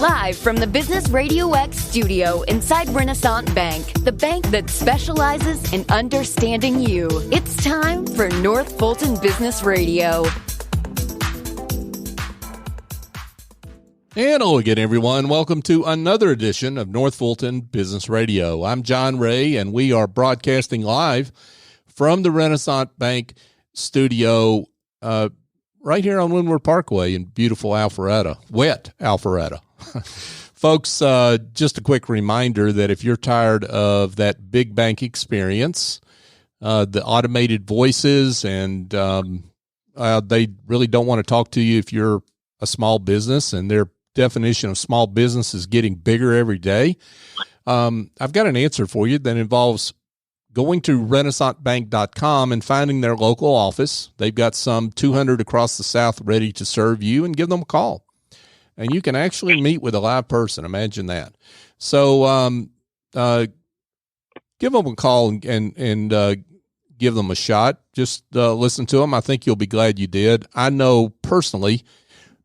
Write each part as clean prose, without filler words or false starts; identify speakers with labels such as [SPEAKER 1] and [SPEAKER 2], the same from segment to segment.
[SPEAKER 1] Live from the Business RadioX studio inside Renaissance Bank, the bank that specializes in understanding you. It's time for North Fulton Business Radio.
[SPEAKER 2] And hello again, everyone. Welcome to another edition of North Fulton Business Radio. I'm John Ray, and we are broadcasting live from the Renaissance Bank studio right here on Windward Parkway in beautiful Alpharetta, wet Alpharetta. Folks, just a quick reminder that if you're tired of that big bank experience, the automated voices, and they really don't want to talk to you if you're a small business, and their definition of small business is getting bigger every day. I've got an answer for you that involves going to renaissancebank.com and finding their local office. They've got some 200 across the South ready to serve you, and give them a call. And you can actually meet with a live person. Imagine that. So give them a call and give them a shot. Just listen to them. I think you'll be glad you did. I know personally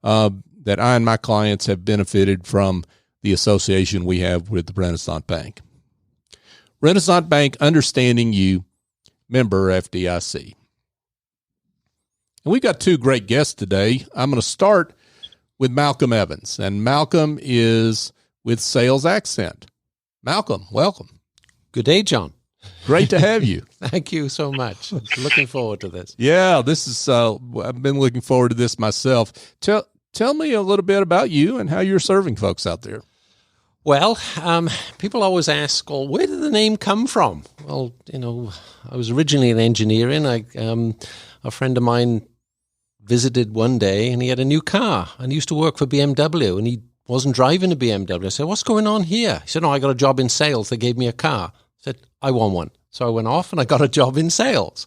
[SPEAKER 2] that I and my clients have benefited from the association we have with the Renaissance Bank. Renaissance Bank, understanding you, member FDIC. And we've got two great guests today. I'm going to start with Malcolm Evans, and Malcolm is with Sales Accent. Malcolm, welcome.
[SPEAKER 3] Good day, John.
[SPEAKER 2] Great to have you.
[SPEAKER 3] Thank you so much. Looking forward to this.
[SPEAKER 2] Yeah, this is. I've been looking forward to this myself. Tell me a little bit about you and how you're serving folks out there.
[SPEAKER 3] Well, people always ask, well, where did the name come from? Well, I was originally in engineering. A friend of mine visited one day, and he had a new car, and he used to work for BMW, and he wasn't driving a BMW. I said, what's going on here? He said, no, I got a job in sales. They gave me a car. I said, I want one. So I went off, and I got a job in sales.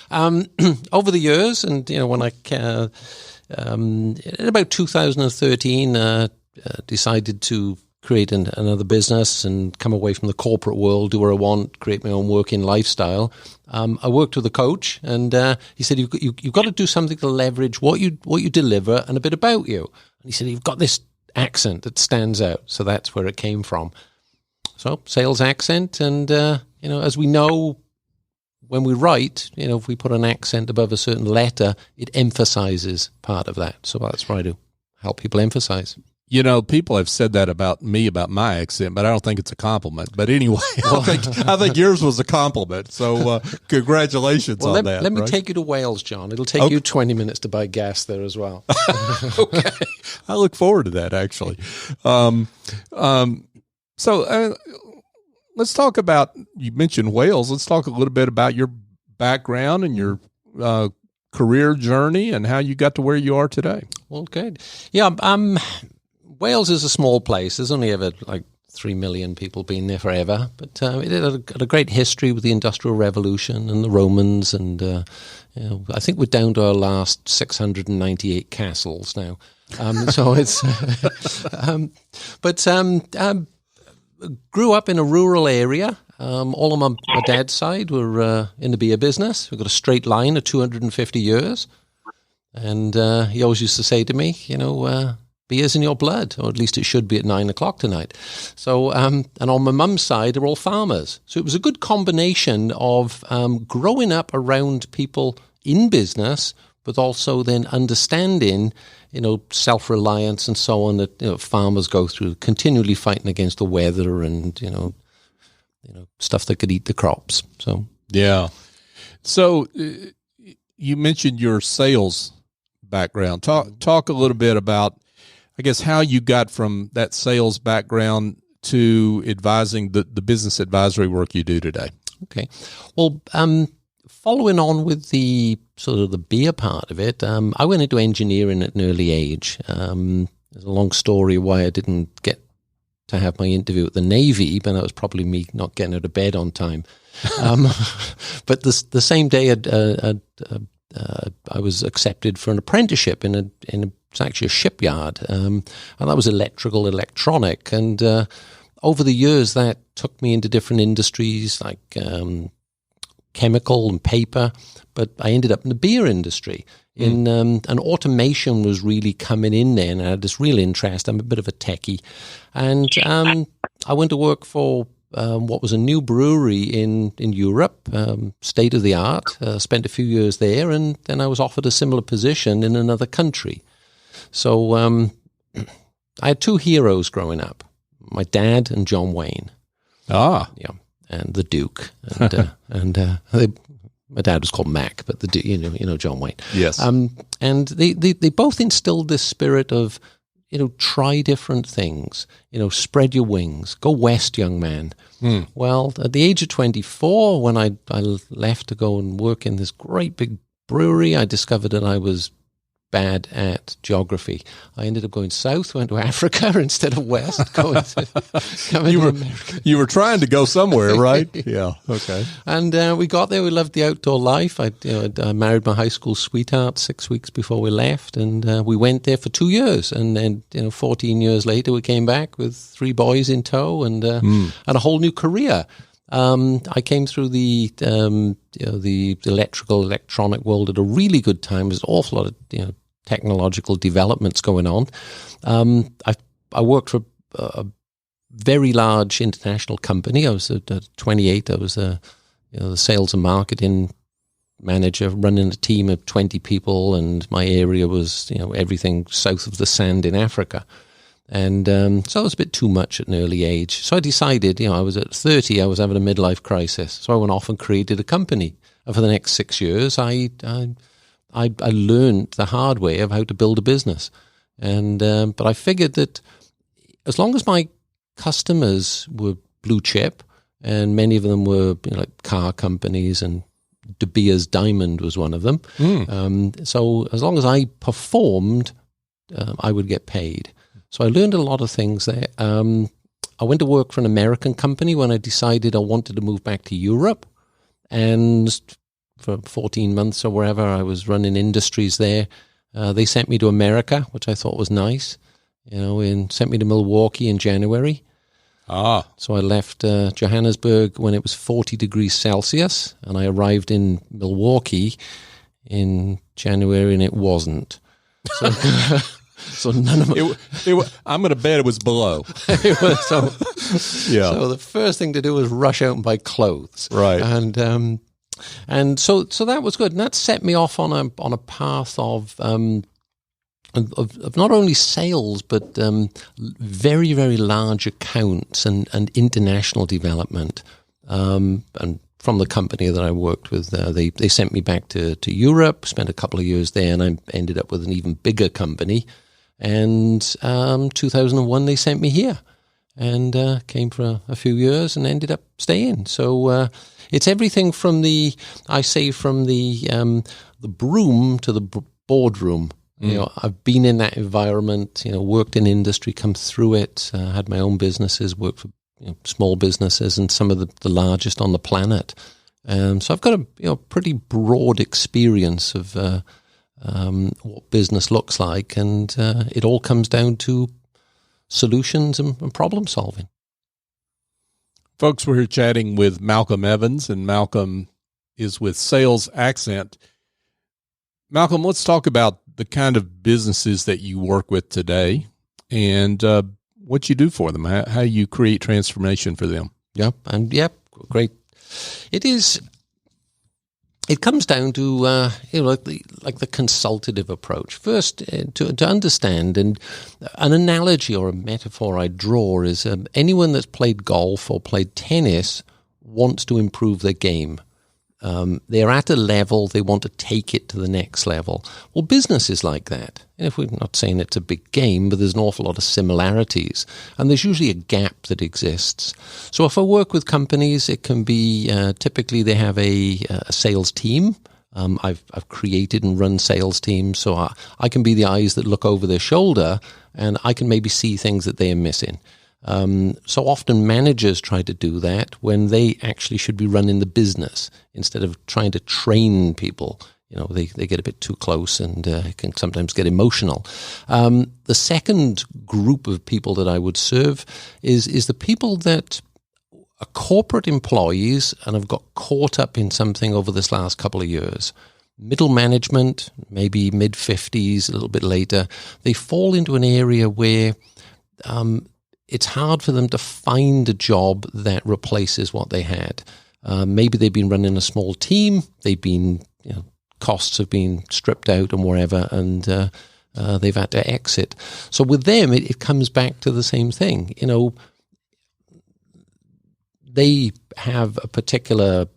[SPEAKER 3] Over the years, and when I in about 2013, decided to create another business and come away from the corporate world, do what I want, create my own working lifestyle. I worked with a coach, and he said, you've got to do something to leverage what you deliver and a bit about you. And he said, you've got this accent that stands out. So that's where it came from. So Sales Accent, and as we know, when we write, if we put an accent above a certain letter, it emphasizes part of that. So that's what I do, help people emphasize.
[SPEAKER 2] People have said that about me, about my accent, but I don't think it's a compliment. But anyway, I think yours was a compliment. So congratulations on that.
[SPEAKER 3] Let me take you to Wales, John. It'll take you 20 minutes to buy gas there as well.
[SPEAKER 2] Okay. I look forward to that, actually. So let's talk about, you mentioned Wales. Let's talk a little bit about your background and your career journey and how you got to where you are today.
[SPEAKER 3] Well, good. Yeah, Wales is a small place. There's only ever 3 million people been there forever. But it had a great history with the Industrial Revolution and the Romans. And I think we're down to our last 698 castles now. So it's... grew up in a rural area. All of my dad's side were in the beer business. We've got a straight line of 250 years. And he always used to say to me, beer's in your blood, or at least it should be at 9 o'clock tonight. So, and on my mum's side, they're all farmers. So it was a good combination of growing up around people in business, but also then understanding, self-reliance and so on that farmers go through, continually fighting against the weather and stuff that could eat the crops. So
[SPEAKER 2] yeah. So you mentioned your sales background. Talk a little bit about, I guess, how you got from that sales background to advising the business advisory work you do today.
[SPEAKER 3] Okay. Well, following on with the sort of the beer part of it, I went into engineering at an early age. There's a long story why I didn't get to have my interview at the Navy, but that was probably me not getting out of bed on time. But the same day I was accepted for an apprenticeship in it's actually a shipyard, and that was electronic. And over the years, that took me into different industries like chemical and paper, but I ended up in the beer industry. And automation was really coming in there, and I had this real interest. I'm a bit of a techie. And I went to work for what was a new brewery in Europe, state of the art, spent a few years there, and then I was offered a similar position in another country. So I had two heroes growing up, my dad and John Wayne.
[SPEAKER 2] Ah.
[SPEAKER 3] Yeah, and the Duke. And my dad was called Mac, but the you know John Wayne.
[SPEAKER 2] Yes.
[SPEAKER 3] And they both instilled this spirit of, try different things, spread your wings, go west, young man. Well, at the age of 24, when I left to go and work in this great big brewery, I discovered that I was bad at geography. I ended up going south, went to Africa instead of west.
[SPEAKER 2] You were trying to go somewhere, right? Yeah. Okay.
[SPEAKER 3] And we got there. We loved the outdoor life. I married my high school sweetheart 6 weeks before we left, and we went there for 2 years. And then 14 years later, we came back with 3 boys in tow and a whole new career. I came through the electronic world at a really good time. There's an awful lot of technological developments going on. I worked for a very large international company. I was at 28. I was the sales and marketing manager, running a team of 20 people, and my area was everything south of the sand in Africa. And so it was a bit too much at an early age. So I decided, I was at 30, I was having a midlife crisis. So I went off and created a company. And for the next 6 years, I learned the hard way of how to build a business. And but I figured that as long as my customers were blue chip, and many of them were like car companies, and De Beers Diamond was one of them. So as long as I performed, I would get paid. So I learned a lot of things there. I went to work for an American company when I decided I wanted to move back to Europe. And for 14 months or wherever, I was running industries there. They sent me to America, which I thought was nice, and sent me to Milwaukee in January. So I left Johannesburg when it was 40 degrees Celsius, and I arrived in Milwaukee in January, and it wasn't. So... So none of
[SPEAKER 2] I'm going to bet it was below.
[SPEAKER 3] So the first thing to do was rush out and buy clothes,
[SPEAKER 2] right?
[SPEAKER 3] And so that was good, and that set me off on a path of not only sales but very, very large accounts and international development. And from the company that I worked with, they sent me back to Europe, spent a couple of years there, and I ended up with an even bigger company. And 2001, they sent me here, and came for a few years and ended up staying. So it's everything from the broom to the boardroom. I've been in that environment. Worked in industry, come through it. Had my own businesses, worked for small businesses, and some of the largest on the planet. So I've got a pretty broad experience of what business looks like, and it all comes down to solutions and problem solving.
[SPEAKER 2] Folks, we're here chatting with Malcolm Evans, and Malcolm is with Sales Accent. Malcolm, let's talk about the kind of businesses that you work with today and what you do for them, how you create transformation for them.
[SPEAKER 3] Great. It comes down to like the consultative approach. First, to understand, and an analogy or a metaphor I draw is anyone that's played golf or played tennis wants to improve their game. They're at a level, they want to take it to the next level. Well, business is like that. And if we're not saying it's a big game, but there's an awful lot of similarities. And there's usually a gap that exists. So if I work with companies, it can be typically they have a sales team. I've created and run sales teams, so I can be the eyes that look over their shoulder, and I can maybe see things that they are missing. So often managers try to do that when they actually should be running the business instead of trying to train people. They get a bit too close and can sometimes get emotional. The second group of people that I would serve is the people that are corporate employees and have got caught up in something over this last couple of years. middle management, maybe mid-50s, a little bit later, they fall into an area where it's hard for them to find a job that replaces what they had. Maybe they've been running a small team, they've been, costs have been stripped out and wherever, and they've had to exit. So with them, it comes back to the same thing. They have a particular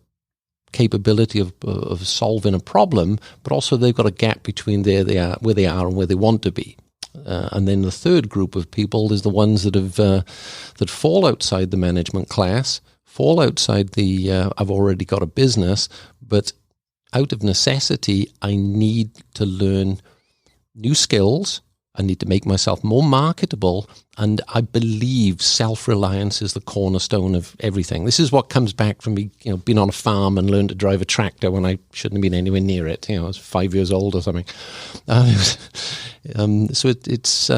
[SPEAKER 3] capability of solving a problem, but also they've got a gap between where they are and where they want to be. And then the third group of people is the ones that have that fall outside the management class, fall outside the I've already got a business, but out of necessity, I need to learn new skills. I need to make myself more marketable, and I believe self-reliance is the cornerstone of everything. This is what comes back from me, being on a farm and learned to drive a tractor when I shouldn't have been anywhere near it. I was 5 years old or something. So it's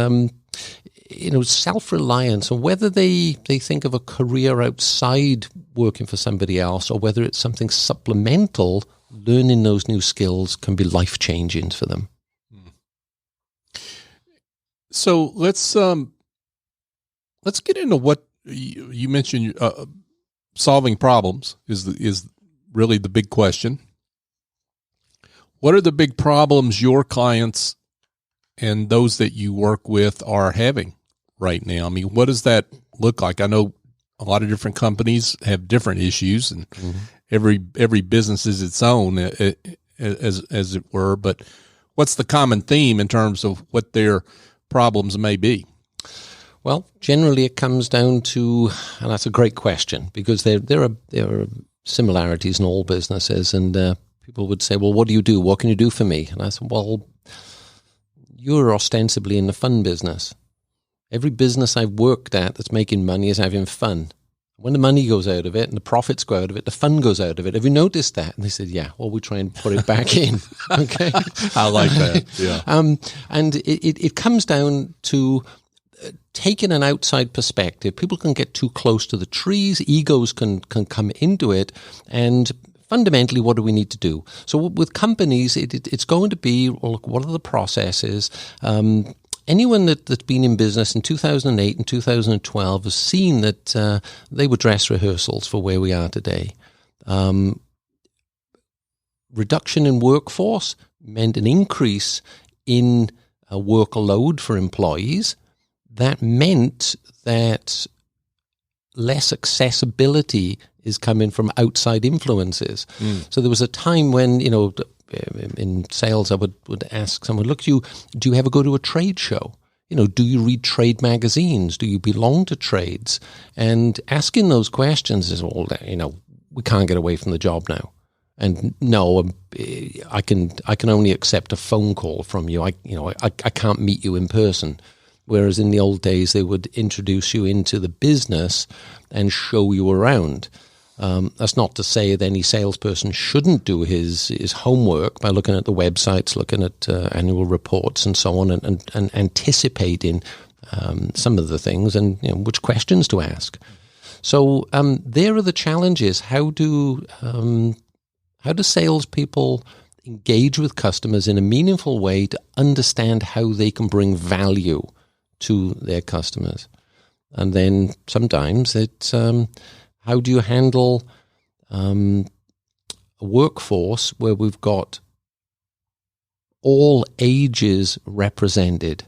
[SPEAKER 3] self-reliance, and whether they think of a career outside working for somebody else or whether it's something supplemental, learning those new skills can be life-changing for them.
[SPEAKER 2] So let's get into what you mentioned. Solving problems is really the big question. What are the big problems your clients and those that you work with are having right now? I mean, what does that look like? I know a lot of different companies have different issues, and every business is its own, as it were. But what's the common theme in terms of what their problems may be?
[SPEAKER 3] Well, generally it comes down to, and that's a great question, because there are similarities in all businesses, and people would say, well, what do you do? What can you do for me? And I said, well, you're ostensibly in the fun business. Every business I've worked at that's making money is having fun. When the money goes out of it and the profits go out of it, the fun goes out of it. Have you noticed that? And they said, yeah. Well, we try and put it back in. Okay,
[SPEAKER 2] I like that. Yeah.
[SPEAKER 3] And it comes down to taking an outside perspective. People can get too close to the trees. Egos can come into it. And fundamentally, what do we need to do? So with companies, it's going to be, well, look, what are the processes? Anyone that's been in business in 2008 and 2012 has seen that they were dress rehearsals for where we are today. Reduction in workforce meant an increase in workload for employees. That meant that less accessibility is coming from outside influences. So there was a time when, in sales, I would ask someone, look, do you ever go to a trade show? Do you read trade magazines? Do you belong to trades? And asking those questions is all, we can't get away from the job now. And no, I can only accept a phone call from you. I can't meet you in person. Whereas in the old days, they would introduce you into the business and show you around. That's not to say that any salesperson shouldn't do his homework by looking at the websites, looking at annual reports and so on, and anticipating some of the things and which questions to ask. So there are the challenges. How do salespeople engage with customers in a meaningful way to understand how they can bring value to their customers? And then sometimes it's how do you handle a workforce where we've got all ages represented?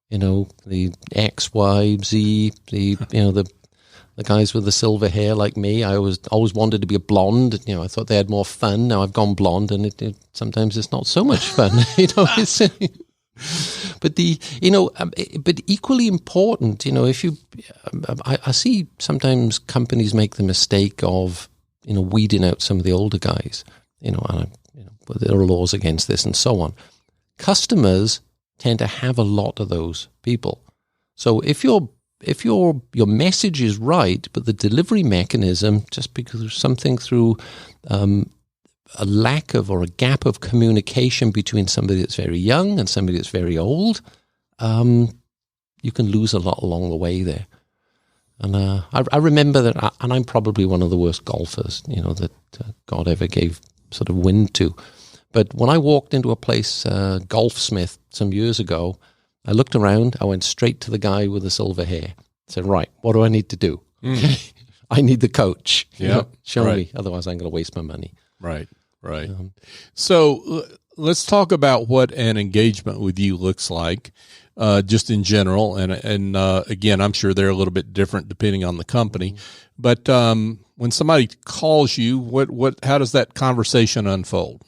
[SPEAKER 3] The X, Y, Z, the guys with the silver hair like me. I always wanted to be a blonde. I thought they had more fun. Now I've gone blonde, and sometimes it's not so much fun. It's. But equally important, if you, I see sometimes companies make the mistake of, weeding out some of the older guys, but there are laws against this and so on. Customers tend to have a lot of those people. So if your message is right, but the delivery mechanism, just because there's something through, a lack of or a gap of communication between somebody that's very young and somebody that's very old, you can lose a lot along the way there. And I remember that, and I'm probably one of the worst golfers, that God ever gave sort of wind to. But when I walked into a place, Golfsmith, some years ago, I looked around, I went straight to the guy with the silver hair. I said, right, what do I need to do? I need the coach. Show me, otherwise I'm going to waste my money.
[SPEAKER 2] Right. So let's talk about what an engagement with you looks like, just in general. And again, I'm sure they're a little bit different depending on the company. But when somebody calls you, how does that conversation unfold?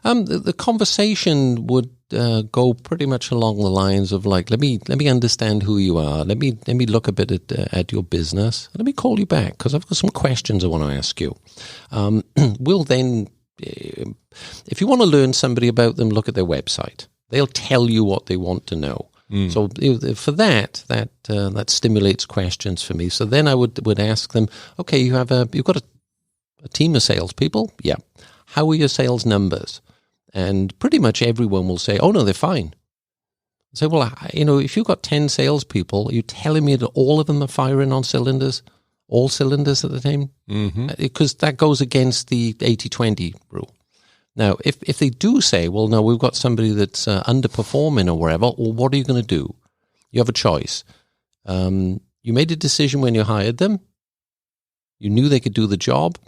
[SPEAKER 3] The conversation would go pretty much along the lines of like, let me understand who you are. Let me look a bit at your business. Let me call you back because I've got some questions I want to ask you. We'll then, if you want to learn somebody about them, look at their website. They'll tell you what they want to know. So for that stimulates questions for me. So then I would ask them, okay, you've got a team of salespeople, yeah. How are your sales numbers? And pretty much everyone will say, oh, no, they're fine. I say, well, if you've got 10 salespeople, are you telling me that all of them are firing on cylinders, all cylinders at the time? Because that goes against the 80-20 rule. Now, if they do say, well, no, we've got somebody that's underperforming or whatever, well, what are you going to do? You have a choice. You made a decision when you hired them. You knew they could do the job.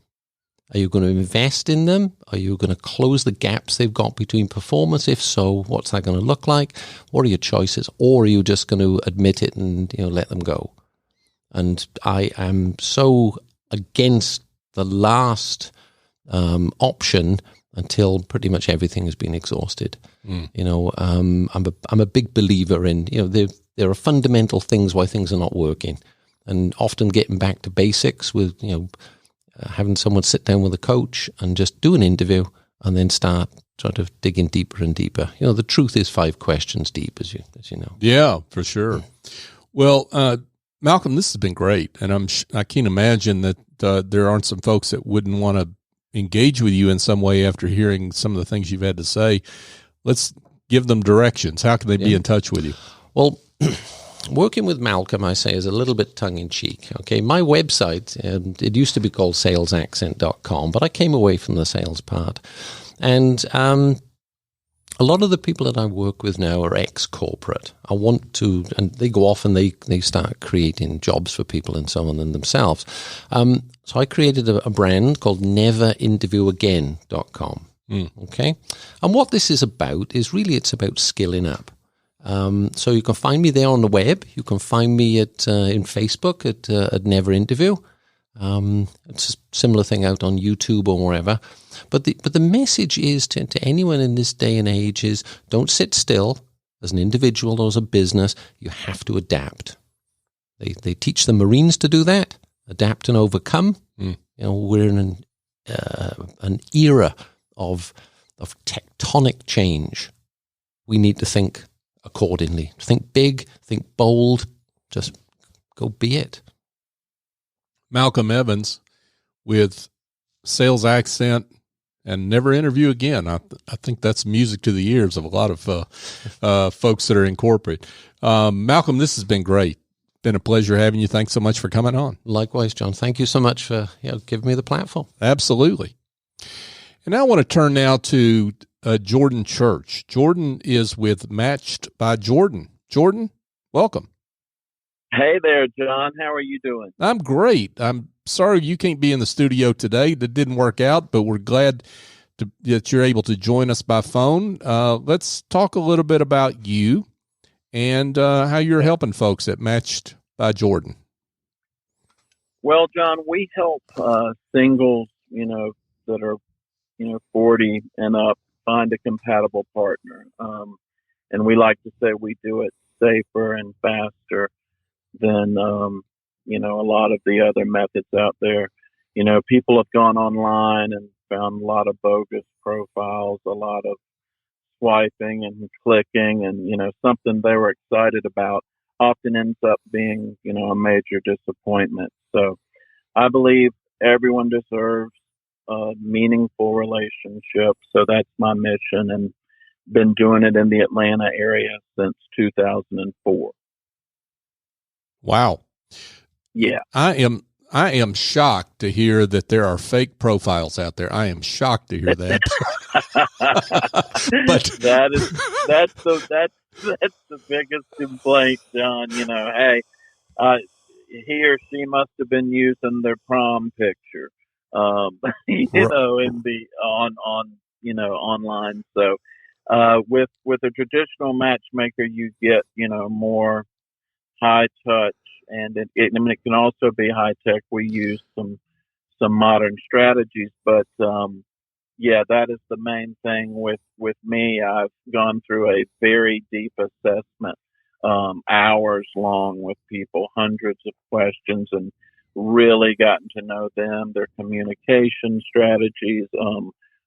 [SPEAKER 3] Are you going to invest in them? Are you going to close the gaps they've got between performance? If so, what's that going to look like? What are your choices? Or are you just going to admit it and let them go? And I am so against the last option until pretty much everything has been exhausted. I'm a big believer in there are fundamental things why things are not working, and often getting back to basics with having someone sit down with a coach and just do an interview and then start sort of digging deeper and deeper. The truth is 5 questions deep, as you know.
[SPEAKER 2] Yeah, for sure. Well, Malcolm, this has been great, and I can't imagine that there aren't some folks that wouldn't want to engage with you in some way after hearing some of the things you've had to say. Let's give them directions. How can they be in touch with you?
[SPEAKER 3] Well, working with Malcolm, I say, is a little bit tongue-in-cheek. Okay, my website, it used to be called salesaccent.com, but I came away from the sales part. And a lot of the people that I work with now are ex-corporate. I want to, and they go off and they start creating jobs for people and so on and themselves. So I created a brand called neverinterviewagain.com. Okay, and what this is about is really it's about skilling up. So you can find me there on the web. You can find me in Facebook at Never Interview. It's a similar thing out on YouTube or wherever. But the message is to anyone in this day and age is don't sit still as an individual or as a business. You have to adapt. They teach the Marines to do that, adapt and overcome. We're in an era of tectonic change. We need to think accordingly. Think big, think bold, just go be it.
[SPEAKER 2] Malcolm Evans with Sales Accent and Never Interview Again. I think that's music to the ears of a lot of folks that are in corporate. Malcolm, this has been great. Been a pleasure having you. Thanks so much for coming on.
[SPEAKER 3] Likewise, John. Thank you so much for giving me the platform.
[SPEAKER 2] Absolutely. And now I want to turn now to Jordan Church. Jordan is with Matched by Jordan. Jordan, welcome.
[SPEAKER 4] Hey there, John. How are you doing?
[SPEAKER 2] I'm great. I'm sorry you can't be in the studio today. That didn't work out, but we're glad that you're able to join us by phone. Let's talk a little bit about you and how you're helping folks at Matched by Jordan.
[SPEAKER 4] Well, John, we help singles, that are, 40 and up find a compatible partner. And we like to say we do it safer and faster than, a lot of the other methods out there. People have gone online and found a lot of bogus profiles, a lot of swiping and clicking, and, something they were excited about often ends up being, a major disappointment. So I believe everyone deserves a meaningful relationship. So that's my mission, and been doing it in the Atlanta area since 2004.
[SPEAKER 2] Wow.
[SPEAKER 4] Yeah.
[SPEAKER 2] I I am shocked to hear that there are fake profiles out there. I am shocked to hear that. But
[SPEAKER 4] that's the biggest complaint, John. Hey, he or she must have been using their prom picture, in the online. So, with a traditional matchmaker, you get, more high touch, and it can also be high tech. We use some modern strategies, but that is the main thing with me. I've gone through a very deep assessment, hours long with people, hundreds of questions, and really gotten to know them, their communication strategies,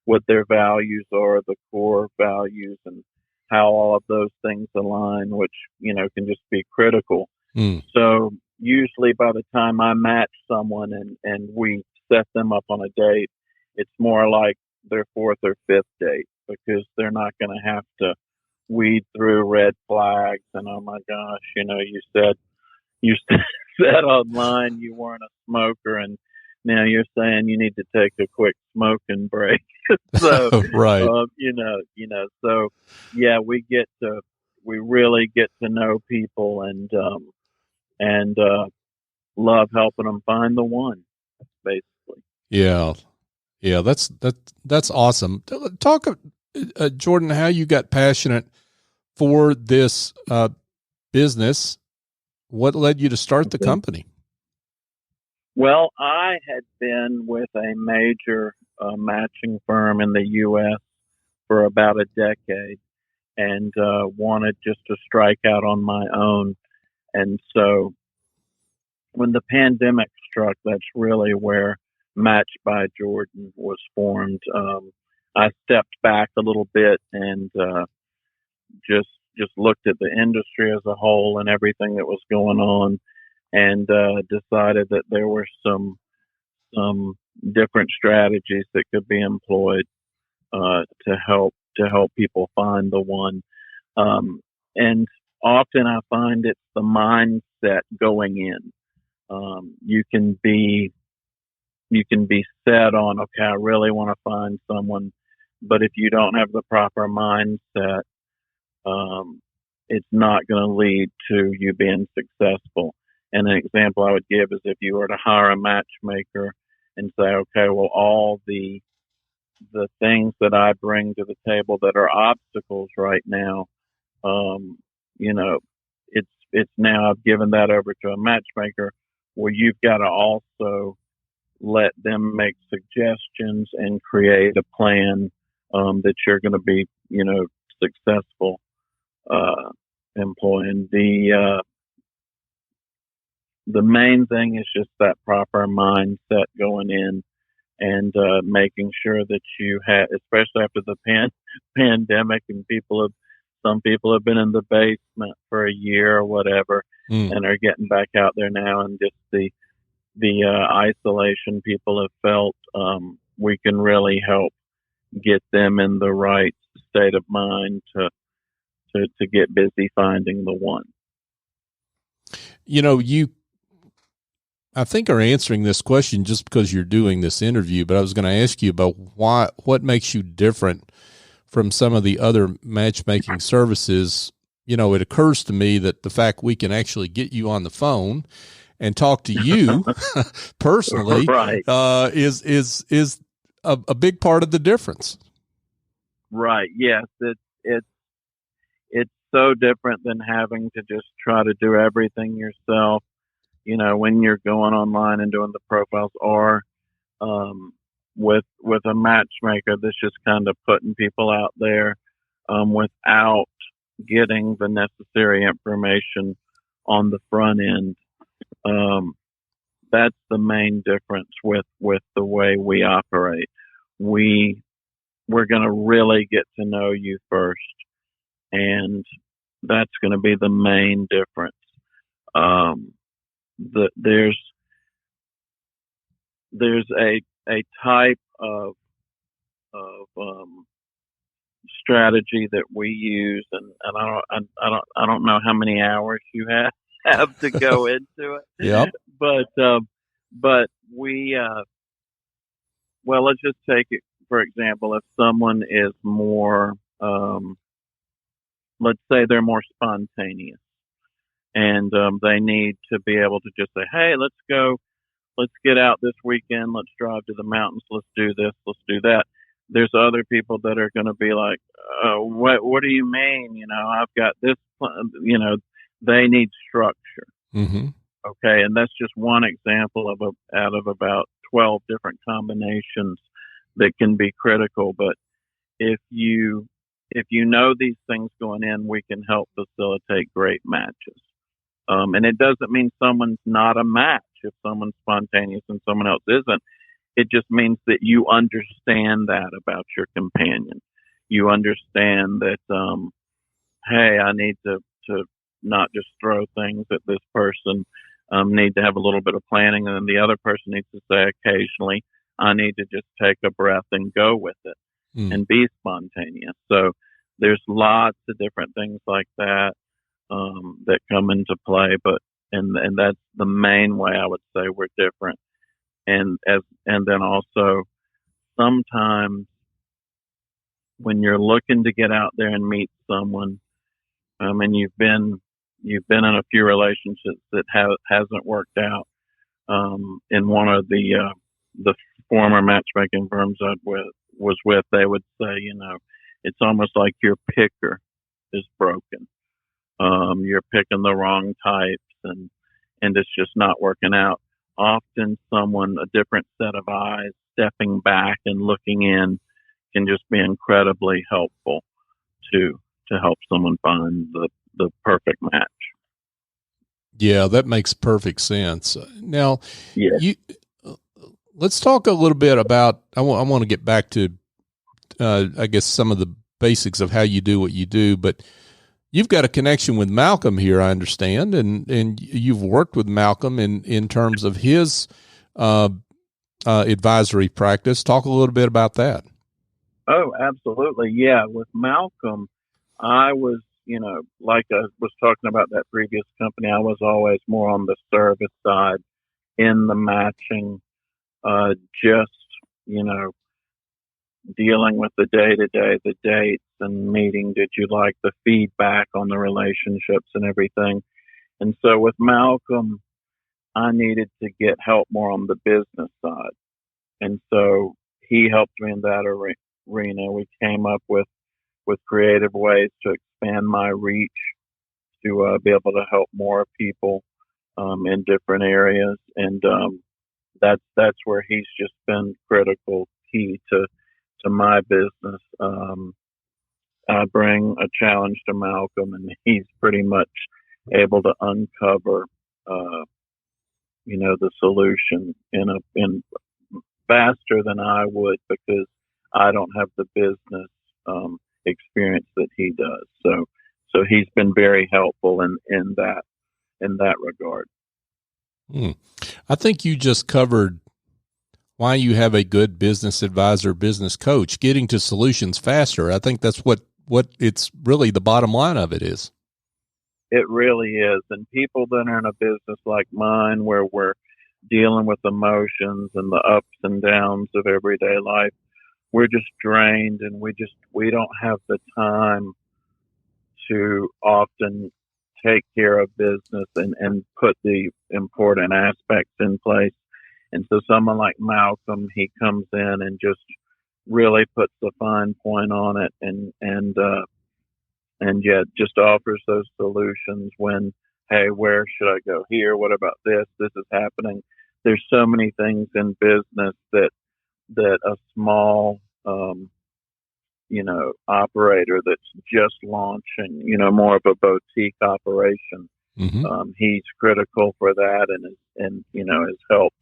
[SPEAKER 4] what their values are, the core values, and how all of those things align, which, can just be critical. So usually by the time I match someone and we set them up on a date, it's more like their fourth or fifth date, because they're not going to have to weed through red flags and, oh my gosh, you said online you weren't a smoker, and now you're saying you need to take a quick smoking break. So,
[SPEAKER 2] right.
[SPEAKER 4] So yeah, we really get to know people and love helping them find the one, basically.
[SPEAKER 2] Yeah. That's awesome. Talk, Jordan, how you got passionate for this business. What led you to start the company?
[SPEAKER 4] Well, I had been with a major matching firm in the U.S. for about a decade, and wanted just to strike out on my own. And so when the pandemic struck, that's really where Match by Jordan was formed. I stepped back a little bit and just looked at the industry as a whole and everything that was going on, and decided that there were some different strategies that could be employed to help people find the one. And often I find it's the mindset going in. You can be set on, okay, I really want to find someone, but if you don't have the proper mindset, it's not going to lead to you being successful. And an example I would give is if you were to hire a matchmaker and say, okay, well, all the things that I bring to the table that are obstacles right now, it's now I've given that over to a matchmaker. Well, you've got to also let them make suggestions and create a plan that you're going to be, successful employing. The main thing is just that proper mindset going in, and making sure that you have, especially after the pandemic, and some people have been in the basement for a year or whatever, and are getting back out there now, and just the isolation people have felt, we can really help get them in the right state of mind to get busy finding the one.
[SPEAKER 2] You, I think, are answering this question just because you're doing this interview, but I was going to ask you about what makes you different from some of the other matchmaking services. It occurs to me that the fact we can actually get you on the phone and talk to you personally,
[SPEAKER 4] right,
[SPEAKER 2] is a big part of the difference.
[SPEAKER 4] Right. Yes. It's so different than having to just try to do everything yourself. When you're going online and doing the profiles, or with a matchmaker, that's just kind of putting people out there without getting the necessary information on the front end. That's the main difference with the way we operate. We're going to really get to know you first, and that's going to be the main difference. There's a type of strategy that we use, and I don't know how many hours you have to go into it.
[SPEAKER 2] Yep.
[SPEAKER 4] But but we, well, let's just take it, for example, if someone is more, let's say they're more spontaneous and they need to be able to just say, hey, let's get out this weekend, let's drive to the mountains, let's do this, let's do that. There's other people that are going to be like, what do you mean? I've got this, they need structure.
[SPEAKER 2] Mm-hmm.
[SPEAKER 4] Okay. And that's just one example out of about 12 different combinations that can be critical. But if you know these things going in, we can help facilitate great matches. And it doesn't mean someone's not a match if someone's spontaneous and someone else isn't. It just means that you understand that about your companion. You understand that, hey, I need to not just throw things at this person, need to have a little bit of planning. And then the other person needs to say occasionally, I need to just take a breath and go with it and be spontaneous. So there's lots of different things like that that come into play, and that's the main way I would say we're different. And then also sometimes when you're looking to get out there and meet someone, and you've been in a few relationships that hasn't worked out. In one of the former matchmaking firms I was with, they would say, it's almost like your picker is broken. You're picking the wrong types and it's just not working out. Often a different set of eyes, stepping back and looking in can just be incredibly helpful to help someone find the perfect match.
[SPEAKER 2] Yeah, that makes perfect sense. Now,
[SPEAKER 4] yeah.
[SPEAKER 2] Let's talk a little bit about, I want to get back to, I guess, some of the basics of how you do what you do, but you've got a connection with Malcolm here, I understand, and you've worked with Malcolm in terms of his advisory practice. Talk a little bit about that.
[SPEAKER 4] Oh, absolutely. Yeah. With Malcolm, I was, like I was talking about that previous company, I was always more on the service side in the matching, just, dealing with the day-to-day, the dates and meeting. Did you like the feedback on the relationships and everything? And so with Malcolm, I needed to get help more on the business side. And so he helped me in that arena. We came up with creative ways to expand my reach, to be able to help more people in different areas. And that's where he's just been critical, key to my business. I bring a challenge to Malcolm, and he's pretty much able to uncover, the solution in faster than I would, because I don't have the business experience that he does. So he's been very helpful in that regard.
[SPEAKER 2] I think you just covered why you have a good business advisor, business coach, getting to solutions faster. I think that's what it's really the bottom line of it is.
[SPEAKER 4] It really is. And people that are in a business like mine, where we're dealing with emotions and the ups and downs of everyday life, we're just drained, and we don't have the time to often take care of business and put the important aspects in place. And so someone like Malcolm, he comes in and just really puts a fine point on it, and yet just offers those solutions when, hey, where should I go here? What about this? This is happening. There's so many things in business that a small, operator that's just launching, more of a boutique operation.
[SPEAKER 2] Mm-hmm.
[SPEAKER 4] He's critical for that, and has helped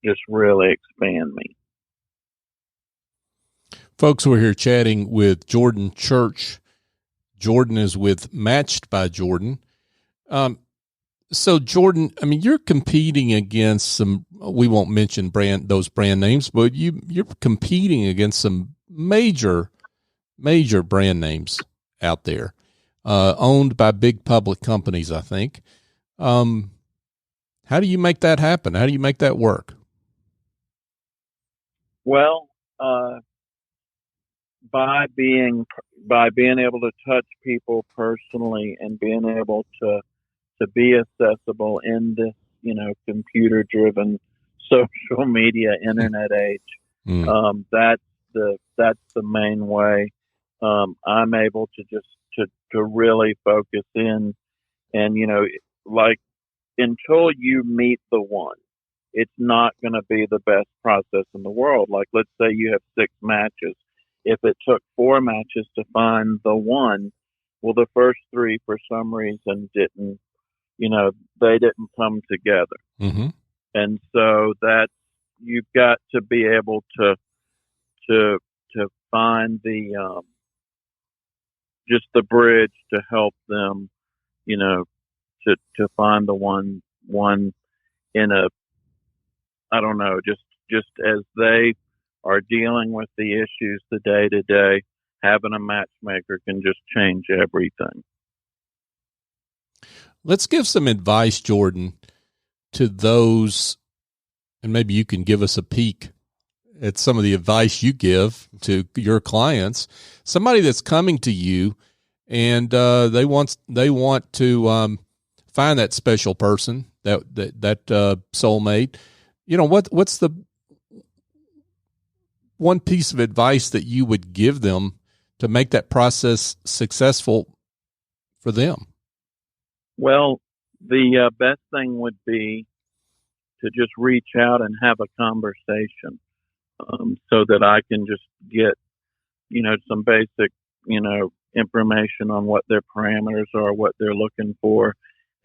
[SPEAKER 4] just really expand me.
[SPEAKER 2] Folks, we're here chatting with Jordan Church. Jordan is with Matched by Jordan. So Jordan, I mean, you're competing against some, we won't mention those brand names, but you're competing against some major brand names out there, owned by big public companies, I think. How do you make that happen? How do you make that work?
[SPEAKER 4] Well, by being able to touch people personally and being able to be accessible in this, computer-driven social media internet age. That's the main way I'm able to really focus in, and like, until you meet the one, it's not going to be the best process in the world. Like, let's say you have 6 matches. If it took 4 matches to find the one, well, the first 3 for some reason didn't, they didn't come together.
[SPEAKER 2] Mm-hmm.
[SPEAKER 4] And so you've got to be able to find the, just the bridge to help them, to find the one in a, I don't know, just as they are dealing with the issues the day to day, having a matchmaker can just change everything.
[SPEAKER 2] Let's give some advice, Jordan, to those, and maybe you can give us a peek at some of the advice you give to your clients. Somebody that's coming to you and they want to find that special person, that soulmate. What's the one piece of advice that you would give them to make that process successful for them?
[SPEAKER 4] Well, the best thing would be to just reach out and have a conversation, so that I can just get, some basic, information on what their parameters are, what they're looking for,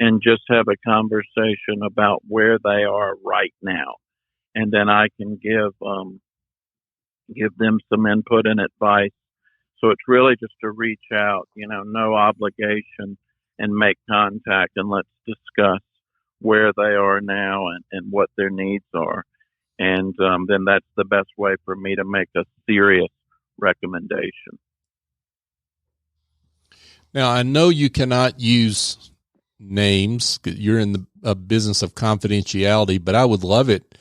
[SPEAKER 4] and just have a conversation about where they are right now. And then I can give them some input and advice. So it's really just to reach out, no obligation, and make contact, and let's discuss where they are now and what their needs are. And then that's the best way for me to make a serious recommendation.
[SPEAKER 2] Now, I know you cannot use names. You're in the business of confidentiality, but I would love it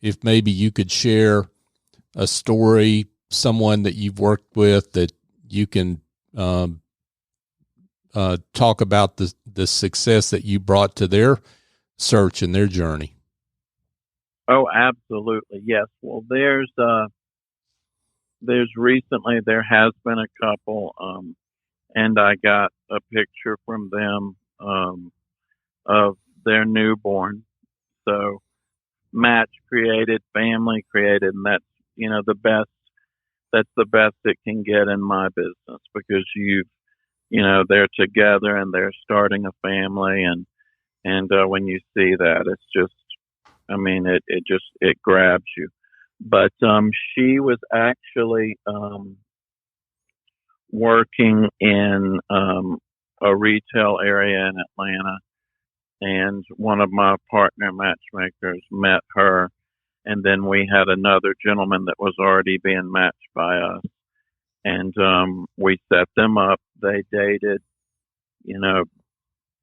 [SPEAKER 2] if maybe you could share a story, someone that you've worked with that you can talk about the success that you brought to their search and their journey.
[SPEAKER 4] Oh, absolutely. Yes. Well, there's recently, there has been a couple, and I got a picture from them, of their newborn. So match created, family created, and that's, that's the best it can get in my business, because they're together and they're starting a family, and when you see that, it's just, it grabs you. But she was actually working in a retail area in Atlanta, and one of my partner matchmakers met her, and then we had another gentleman that was already being matched by us, and we set them up. They dated,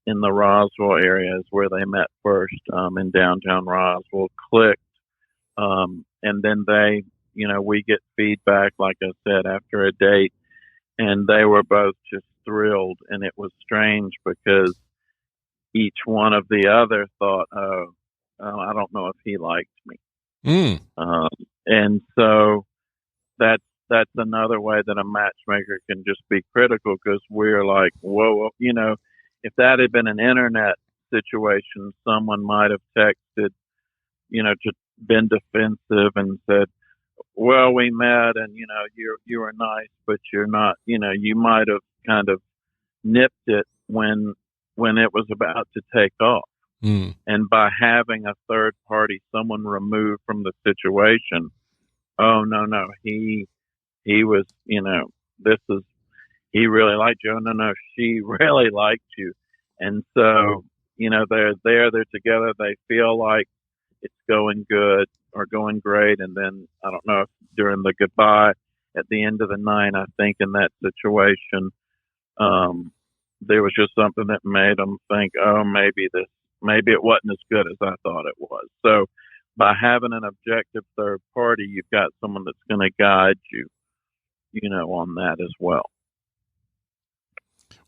[SPEAKER 4] in the Roswell area is where they met first, in downtown Roswell, clicked, and then they, we get feedback, like I said, after a date, and they were both just thrilled. And it was strange because each one of the other thought, I don't know if he liked me. And so that's another way that a matchmaker can just be critical, because we're like, whoa, if that had been an internet situation, someone might have texted, just been defensive and said, well, we met and, you were nice, but you're not, you might have kind of nipped it when it was about to take off. And by having a third party, someone removed from the situation, oh, no, he was, he really liked you. Oh, no, she really liked you. And so, they're together. They feel like it's going good or going great. And then I don't know if during the goodbye at the end of the night, I think in that situation, there was just something that made them think, oh, maybe maybe it wasn't as good as I thought it was. So by having an objective third party, you've got someone that's going to guide you, on that as well.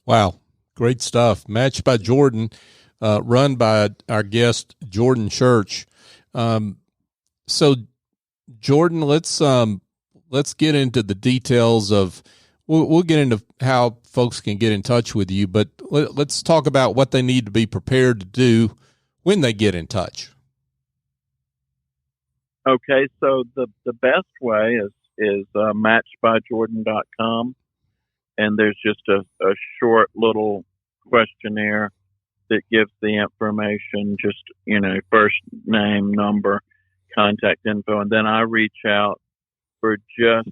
[SPEAKER 2] Wow. Great stuff. Matched by Jordan, run by our guest, Jordan Church. So Jordan, let's get into the details of, we'll get into how folks can get in touch with you, but let's talk about what they need to be prepared to do when they get in touch.
[SPEAKER 4] Okay. So the best way is matchedbyjordan.com. And there's just a short little questionnaire that gives the information, just, first name, number, contact info. And then I reach out for just,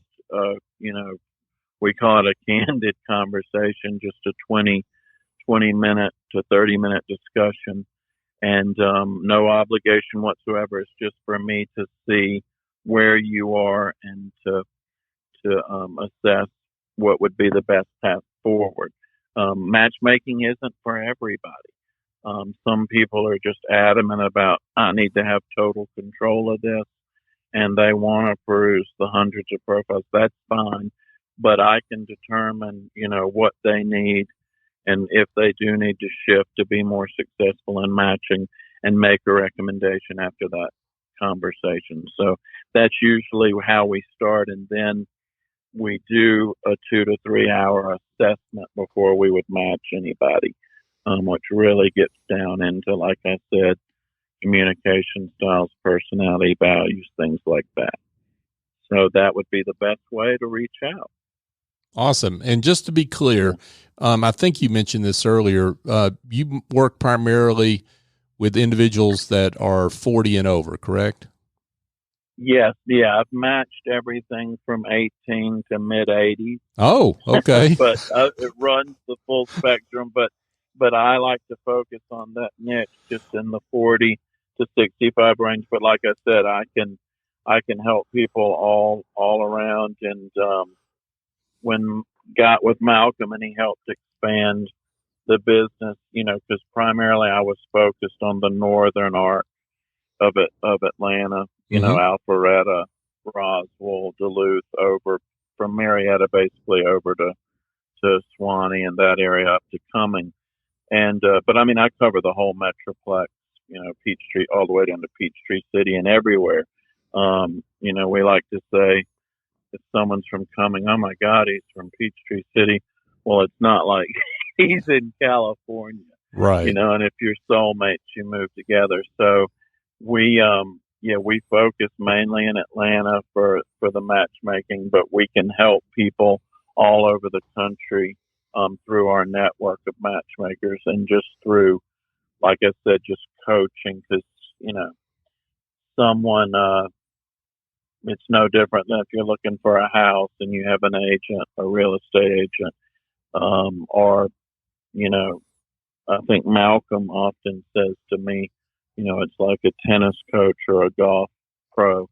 [SPEAKER 4] we call it a candid conversation, just a 20 minute to 30 minute discussion. And no obligation whatsoever. It's just for me to see where you are and to assess what would be the best path forward. Matchmaking isn't for everybody. Some people are just adamant about, I need to have total control of this, and they want to peruse the hundreds of profiles. That's fine, but I can determine, what they need, and if they do need to shift to be more successful in matching, and make a recommendation after that conversation. So that's usually how we start, and then we do a 2 to 3 hour assessment before we would match anybody, which really gets down into, like I said, communication styles, personality, values, things like that. So that would be the best way to reach out.
[SPEAKER 2] Awesome. And just to be clear, I think you mentioned this earlier, you work primarily with individuals that are 40 and over, correct?
[SPEAKER 4] Yes. Yeah. I've matched everything from 18 to mid 80s.
[SPEAKER 2] Oh, okay.
[SPEAKER 4] But it runs the full spectrum, but I like to focus on that niche just in the 40 to 65 range. But like I said, I can help people all around. And, when got with Malcolm and he helped expand the business, cause primarily I was focused on the northern arc of Atlanta, Alpharetta, Roswell, Duluth, over from Marietta, basically over to Swanee and that area up to Cumming. And, but I mean, I cover the whole Metroplex, Peachtree, all the way down to Peachtree City and everywhere. We like to say if someone's from Cumming, oh my God, he's from Peachtree City. Well, it's not like he's in California,
[SPEAKER 2] right?
[SPEAKER 4] And if you're soulmates, you move together. So we focus mainly in Atlanta for the matchmaking, but we can help people all over the country through our network of matchmakers and just through, like I said, just coaching. Because someone it's no different than if you're looking for a house and you have an agent, a real estate agent, or I think Malcolm often says to me, it's like a tennis coach or a golf pro.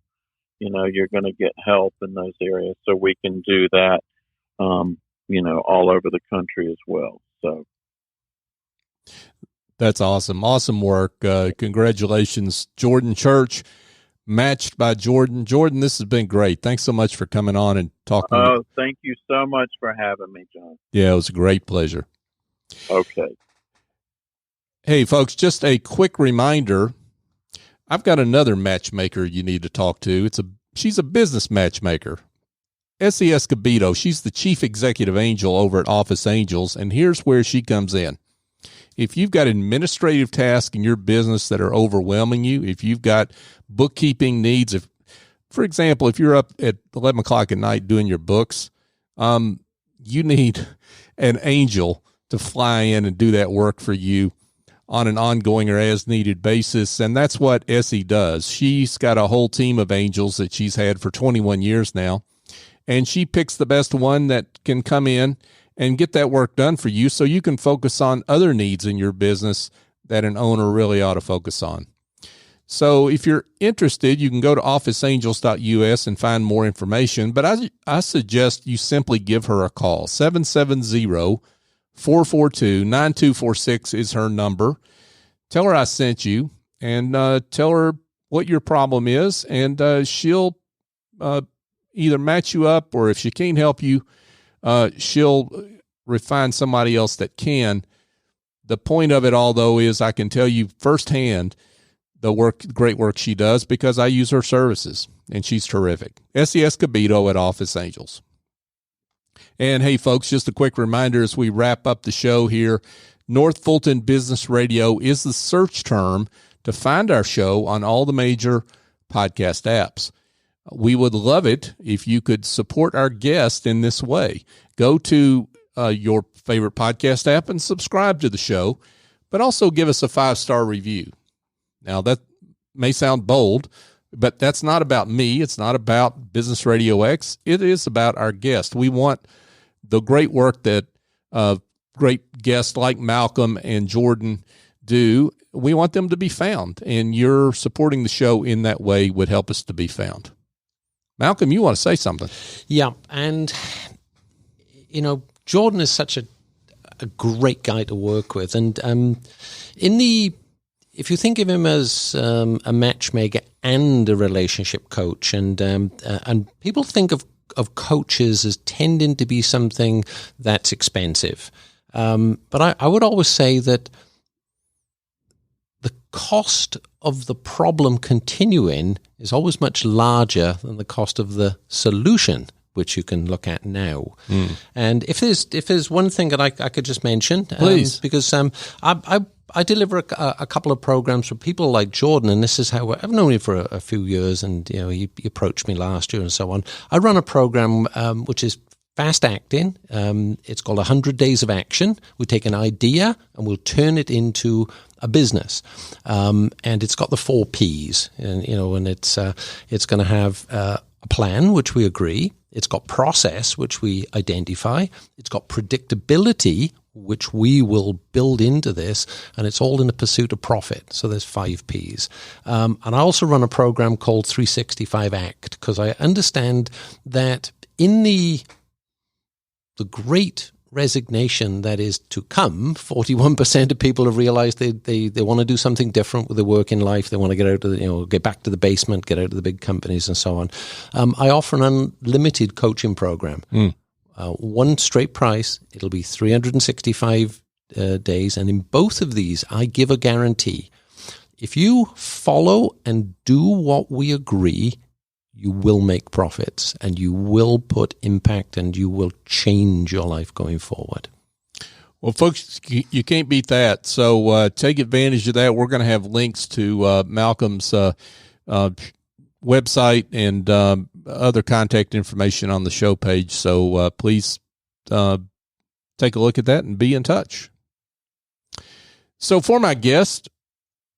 [SPEAKER 4] You're going to get help in those areas. So we can do that, all over the country as well. So
[SPEAKER 2] that's awesome. Awesome work. Congratulations, Jordan Church, Matched by Jordan. Jordan, this has been great. Thanks so much for coming on and talking.
[SPEAKER 4] Oh, thank you so much for having me, John.
[SPEAKER 2] Yeah, it was a great pleasure.
[SPEAKER 4] Okay.
[SPEAKER 2] Hey, folks, just a quick reminder. I've got another matchmaker you need to talk to. She's a business matchmaker. Essie Escobedo, she's the chief executive angel over at Office Angels, and here's where she comes in. If you've got administrative tasks in your business that are overwhelming you, if you've got bookkeeping needs, for example, if you're up at 11 o'clock at night doing your books, you need an angel to fly in and do that work for you on an ongoing or as needed basis. And that's what Essie does. She's got a whole team of angels that she's had for 21 years now. And she picks the best one that can come in and get that work done for you so you can focus on other needs in your business that an owner really ought to focus on. So if you're interested, you can go to officeangels.us and find more information. But I suggest you simply give her a call. 770-442-9246 is her number. tell her I sent you, and tell her what your problem is, and she'll either match you up, or if she can't help you, she'll find somebody else that can. The point of it all, though, is I can tell you firsthand the great work she does, because I use her services, and she's terrific. SES Cabito at Office Angels. And hey, folks, just a quick reminder as we wrap up the show here, North Fulton Business Radio is the search term to find our show on all the major podcast apps. We would love it if you could support our guest in this way. Go to your favorite podcast app and subscribe to the show, but also give us a 5-star review. Now, that may sound bold, but that's not about me. It's not about Business RadioX. It is about our guest. We want the great work that great guests like Malcolm and Jordan do. We want them to be found, and your supporting the show in that way would help us to be found. Malcolm, you want to say something?
[SPEAKER 3] Yeah, and, Jordan is such a great guy to work with. And if you think of him as a matchmaker and a relationship coach, and people think of coaches as tending to be something that's expensive. But I would always say that the cost of the problem continuing is always much larger than the cost of the solution, which you can look at now. And if there's one thing that I could just mention,
[SPEAKER 2] please,
[SPEAKER 3] because I deliver a couple of programs for people like Jordan, and this is how I've known him for a few years, and he approached me last year and so on. I run a program which is fast acting. It's called 100 Days of Action. We take an idea and we'll turn it into a business, and it's got the 4 Ps, and it's going to have a plan, which we agree. It's got process, which we identify. It's got predictability, which we will build into this, and it's all in the pursuit of profit. So there's 5 Ps. And I also run a program called 365 Act, because I understand that in the great resignation that is to come, 41% of people have realized they want to do something different with their work in life. They want to get out of get back to the basement, get out of the big companies and so on. I offer an unlimited coaching program. One straight price. It'll be 365 days. And in both of these, I give a guarantee. If you follow and do what we agree, you will make profits, and you will put impact, and you will change your life going forward.
[SPEAKER 2] Well, folks, you can't beat that. So take advantage of that. We're going to have links to Malcolm's website and other contact information on the show page. So please take a look at that and be in touch. So for my guest,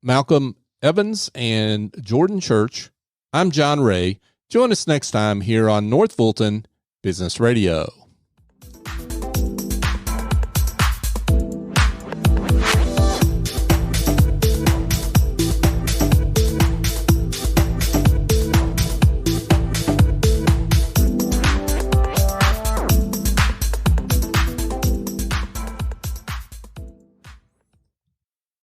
[SPEAKER 2] Malcolm Evans and Jordan Church, I'm John Ray. Join us next time here on North Fulton Business Radio.